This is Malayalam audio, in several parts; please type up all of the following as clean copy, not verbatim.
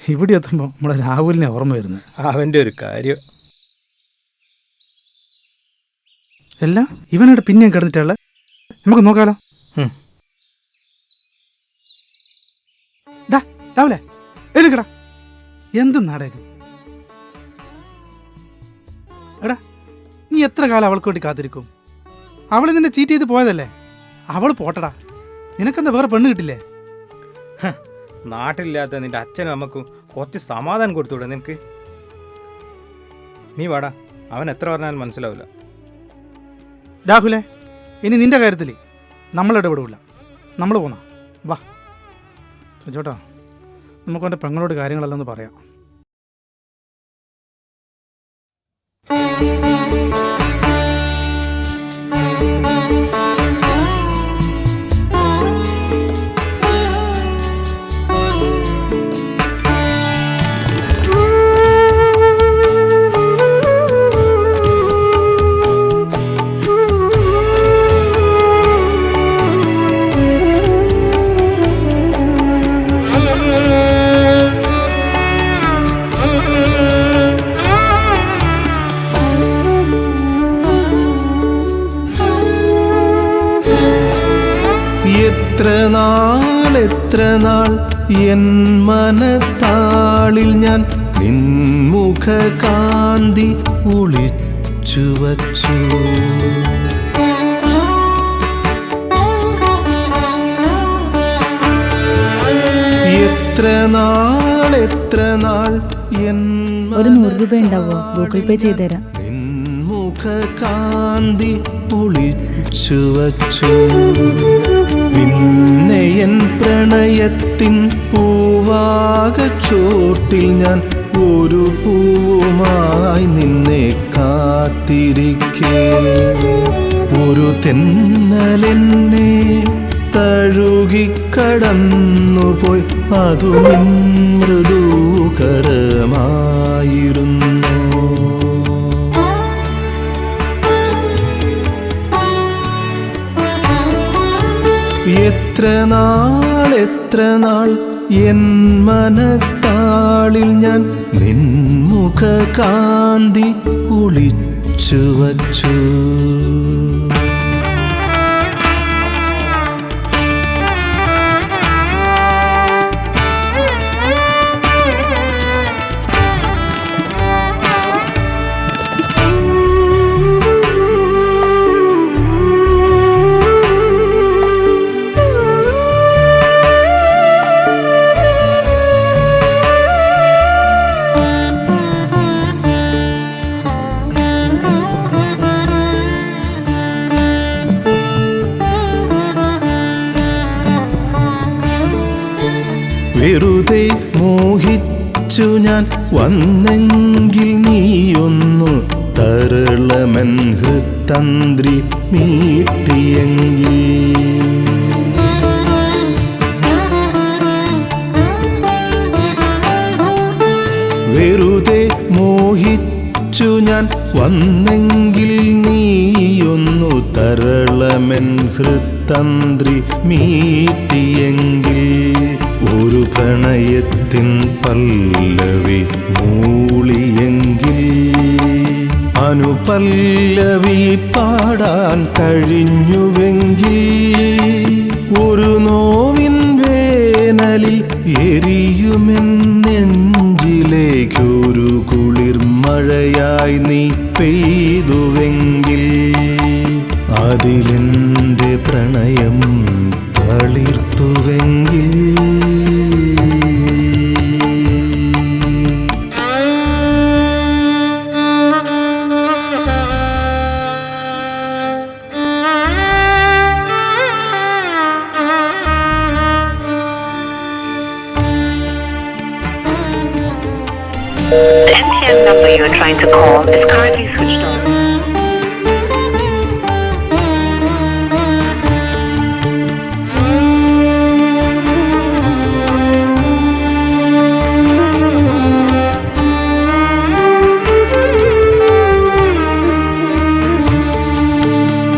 ഇവിടെ എത്തുമ്പോൾ നമ്മളെ രാഹുലിനെ ഓർമ്മ വരുന്നത്. അവൻ്റെ ഒരു കാര്യം. എല്ലാം ഇവനോട് പിന്നെയും കിടന്നിട്ടുള്ള നമുക്ക് നോക്കാലോ. രാവിലെ എഴുക്കടാ, എന്ത് നാടേത് എടാ. നീ എത്ര കാലം അവൾക്ക് വേണ്ടി കാത്തിരിക്കും? അവൾ നിന്നെ ചീറ്റ് ചെയ്ത് പോയതല്ലേ, അവൾ പോട്ടടാ. നിനക്കെന്താ വേറെ പെണ്ണ് കിട്ടില്ലേ? നാട്ടിലില്ലാത്ത നിന്റെ അച്ഛനും അമ്മക്കും കുറച്ച് സമാധാനം കൊടുത്തൂടെ നിനക്ക്? നീ വാടാ, അവൻ എത്ര പറഞ്ഞാലും മനസ്സിലാവില്ല. രാഹുലേ, ഇനി നിന്റെ കാര്യത്തിൽ നമ്മൾ ഇടപെടില്ല. നമ്മൾ പോന്നാ വാ ചേട്ടാ, നമുക്ക് അവൻ്റെ പെങ്ങളോട് കാര്യങ്ങളെല്ലാം ഒന്ന് പറയാം. എത്ര നാൾ എൻ മനത്താളിൽ ഞാൻ നിൻമുഖ കാന്തി ഒളിച്ചു വച്ചു. എത്ര നാൾ എൻ ഒരു 100 രൂപ ഉണ്ടാവോ? ഗൂഗിൾ പേ ചെയ്തുതരാം. നിൻമുഖ കാന്തി ഒളിച്ചു വച്ചു. പിന്നെ എൻ പ്രണയത്തിൻ പൂവാകച്ചോട്ടിൽ ഞാൻ ഒരു പൂവുമായി നിന്നെ കാത്തിരിക്കേ. ഒരു തെന്നലെന്നെ തഴുകിക്കടന്നുപോയി, അതു നിൻ മൃദുകരമായിരുന്നു. എത്ര നാൾ എൻ മനത്താളിൽ ഞാൻ നിൻമുഖ കാന്തി ഒളിച്ചു വച്ചു. വെറുതെ മോഹിച്ചു ഞാൻ വന്നെങ്കിൽ നീയൊന്നു തരളമൻ ഹൃത്തന്ത്രി മീട്ടിയെങ്കിൽ. വെറുതെ മോഹിച്ചു ഞാൻ വന്നെങ്കിൽ നീയൊന്നു തരളമൻ ഹൃത്തന്ത്രി മീട്ടിയെങ്കിൽ. ഒരു പ്രണയത്തിൻ പല്ലവി മൂളിയെങ്കിൽ, അനുപല്ലവി പാടാൻ കഴിഞ്ഞുവെങ്കിൽ. ഒരു നോവിൻ വേനലിൽ എരിയുമെൻ നെഞ്ചിലേക്കൊരു കുളിർ മഴയായി നീ പെയ്തുവെങ്കിൽ. അതിലെന്റെ പ്രണയം തളിർത്തുവെങ്കിൽ. The MTN number you are trying to call is currently switched off.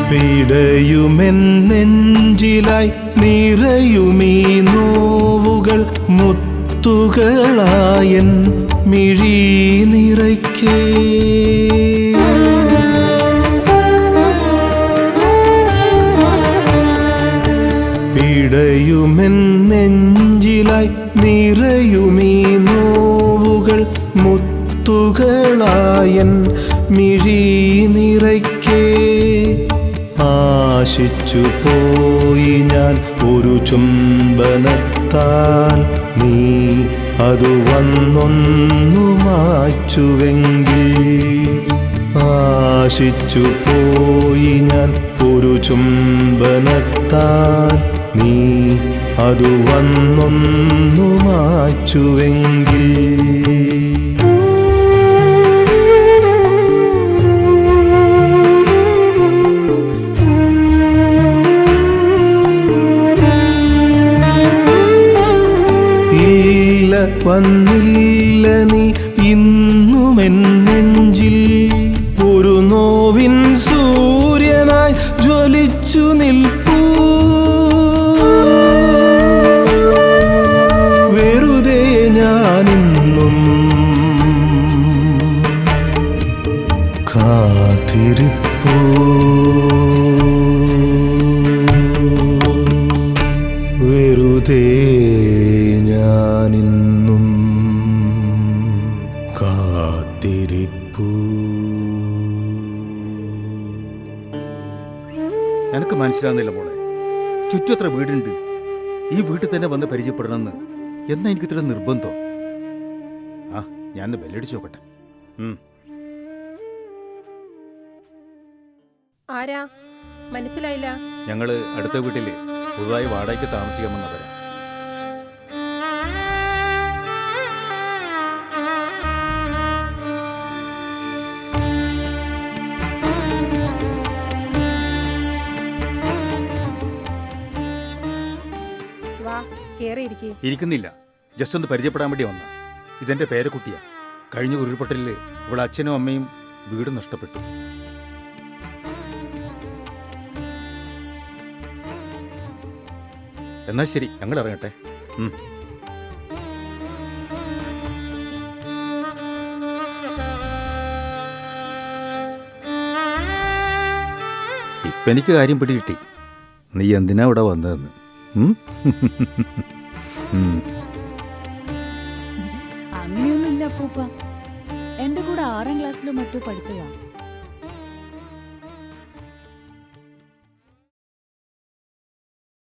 പിടയുമെൻ നെഞ്ചിലായി നിറയുമീ നോവുകൾ മുത്തുകളായൻ മിഴി നിറയ്ക്കേ പിടയുമെൻ നെഞ്ചിലായി നിറയുമീ നോവുകൾ മുത്തുകളായൻ മിഴി നിറയ്ക്കേ ആശിച്ചു പോയി ഞാൻ ഒരു ചുംബനത്താൽ നീ അതു വന്നൊന്നു മായ്ച്ചുവെങ്കിൽ ആശിച്ചു പോയി ഞാൻ ഒരു ചുംബനത്താൽ നീ അതു വന്നൊന്നു മായ്ച്ചുവെങ്കിൽ വന്നില്ല നീ ഇന്നുമെൻ നെഞ്ചിൽ ഒരു നോവിൻ സൂര്യനായി ജ്വലിച്ചു നിൽപ്പൂ വെറുതെ ഞാനിന്നും കാത്തിരിപ്പൂ വെറുതെ ഞാനിന്നും കാത്തിരിപ്പൂ. എനിക്ക് മനസ്സിലാകുന്നില്ല മോളെ. ചുറ്റും എത്ര വീടുണ്ട്. ഈ വീട്ടിൽ തന്നെ വന്ന് പരിചയപ്പെടണമെന്ന് എന്നാ എനിക്ക് ഇത്ര നിർബന്ധം. ആ ഞാൻ ബെല്ലടിച്ചു നോക്കട്ടെ. ആരാ? മനസ്സിലായില്ല. ഞങ്ങള് അടുത്ത വീട്ടില് പുതുതായി വാടകയ്ക്ക് താമസിക്കാമെന്നവരാ. ഇരിക്കുന്നില്ല, ജസ്റ്റ് ഒന്ന് പരിചയപ്പെടാൻ വേണ്ടി വന്ന. ഇതെന്റെ പേരക്കുട്ടിയാ. കഴിഞ്ഞ ഉരുൾപൊട്ടലില് ഇവിടെ അച്ഛനും അമ്മയും വീട് നഷ്ടപ്പെട്ടു. എന്നാ ശരി, ഞങ്ങൾ ഇറങ്ങട്ടെ. ഇപ്പൊ എനിക്ക് കാര്യം പിടികിട്ടി, നീ എന്തിനാ ഇവിടെ വന്നതെന്ന്. അങ്ങനെയൊന്നുമില്ല അപ്പൂപ്പ. എന്റെ കൂടെ 6ാം ക്ലാസ്സിലോ മറ്റോ പഠിച്ചതാ.